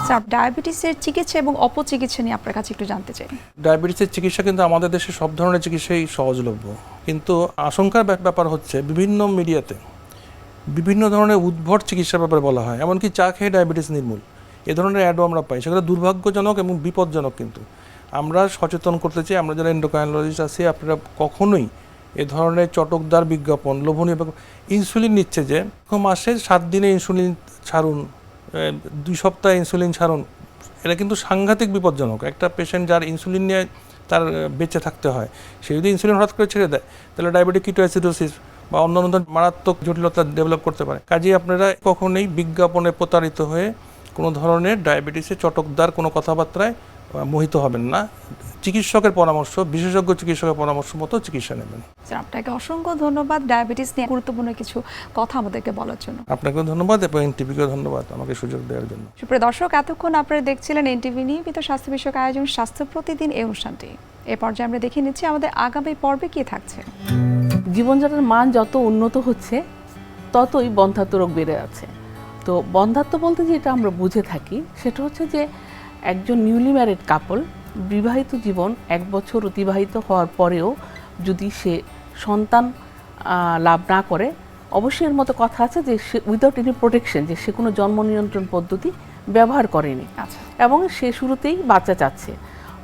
Sir ডায়াবেটিসের চিকিৎসা এবং অপচিকিৎসা নিয়ে আপনার কাছে একটু জানতে চাই। ডায়াবেটিসের চিকিৎসা কিন্তু আমাদের দেশে সব ধরনের চিকিৎসাই সহজলভ্য, কিন্তু আশঙ্কার ব্যাপার হচ্ছে বিভিন্ন মিডিয়াতে বিভিন্ন ধরনের উদ্ভট চিকিৎসার ব্যাপারে বলা হয়, এমনকি চা খেয়ে ডায়াবেটিস নির্মূল এ ধরনের অ্যাডও আমরা পাই। সেগুলো দুর্ভাগ্যজনক এবং বিপজ্জনক। কিন্তু আমরা সচেতন করতে চাই, আমরা যারা এন্ডোক্রাইনোলজিস্ট আছি, আপনারা কখনোই এ ধরনের চটকদার বিজ্ঞাপন, লোভনীয় ইনসুলিন নিচ্ছে যে মাসে 7 দিনে ইনসুলিন ছাড়ুন, 2 সপ্তাহে ইনসুলিন ছাড়ুন, এটা কিন্তু সাংঘাতিক বিপজ্জনক। একটা পেশেন্ট যার ইনসুলিন নিয়ে তার বেঁচে থাকতে হয়, সে যদি ইনসুলিন হঠাৎ করে ছেড়ে দেয় তাহলে ডায়াবেটিক কিটোঅ্যাসিডোসিস বা অন্যান্য মারাত্মক জটিলতা ডেভেলপ করতে পারে। কাজেই আপনারা কখনোই বিজ্ঞাপনে প্রতারিত হয়ে কোনো ধরনের ডায়াবেটিসে চটকদার কোনো কথাবার্তায় মোহিত হবেন না। চিকিৎসকের পরামর্শ, বিশেষজ্ঞ চিকিৎসকের পরামর্শ মতো চিকিৎসা নেবেন। স্যার আপনাকে অসংখ্য ধন্যবাদ ডায়াবেটিস নিয়ে গুরুত্বপূর্ণ কিছু কথা আমাদেরকে বলার জন্য। আপনাকেও ধন্যবাদ এবং এনটিভিকেও ধন্যবাদ আমাকে সুযোগ দেওয়ার জন্য। সুপ্রিয় দর্শক, এতক্ষণ আপনারা দেখছিলেন এনটিভি নিয়মিত স্বাস্থ্য বিষয়ক আয়োজন স্বাস্থ্য প্রতিদিন এই অনুষ্ঠানটি। এ পর্যায়ে আমরা দেখে নিচ্ছি আমাদের আগামী পর্বে কি থাকছে। জীবনযাত্রার মান যত উন্নত হচ্ছে ততই বন্ধ্যাত্ব রোগ বেড়ে আছে। তো বন্ধ্যাত্ব বলতে যেটা আমরা বুঝে থাকি সেটা হচ্ছে যে একজন নিউলি ম্যারিড কাপল বিবাহিত জীবন 1 বছর অতিবাহিত হওয়ার পরেও যদি সে সন্তান লাভ না করে, অবশ্যই এর মতো কথা আছে যে সে উইদাউট এনি প্রোটেকশন, যে সে কোনো জন্ম নিয়ন্ত্রণ পদ্ধতি ব্যবহার করেনি এবং সে শুরুতেই বাচ্চা চাচ্ছে।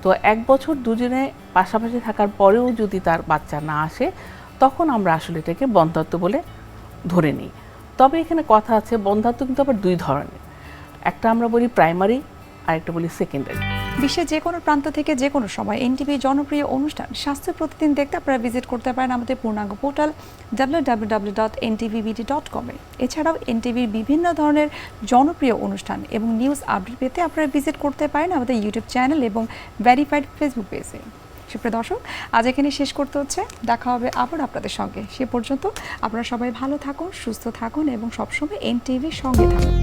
তো 1 বছর দুজনে পাশাপাশি থাকার পরেও যদি তার বাচ্চা না আসে, তখন আমরা আসলে এটাকে বন্ধ্যাত্ব বলে ধরে নিই। তবে এখানে কথা আছে, বন্ধ্যাত্ব কিন্তু আবার 2 ধরনের। একটা আমরা বলি প্রাইমারি, আর একটা বলি সেকেন্ডারি। বিশ্বের যে কোনো প্রান্ত থেকে যে কোনো সময় এনটিভির জনপ্রিয় অনুষ্ঠান স্বাস্থ্য প্রতিদিন দেখতে আপনারা ভিজিট করতে পারেন আমাদের পূর্ণাঙ্গ পোর্টাল www.ntvbd.com এ। এছাড়াও এনটিভির বিভিন্ন ধরনের জনপ্রিয় অনুষ্ঠান এবং নিউজ আপডেট পেতে আপনারা ভিজিট করতে পারেন আমাদের ইউটিউব চ্যানেল এবং ভেরিফাইড ফেসবুক পেজে। সুপ্রিয় দর্শক, আজ এখানে শেষ করতে হচ্ছে। দেখা হবে আবার আপনাদের সঙ্গে। সে পর্যন্ত আপনারা সবাই ভালো থাকুন, সুস্থ থাকুন এবং সবসময় এনটিভির সঙ্গে থাকুন।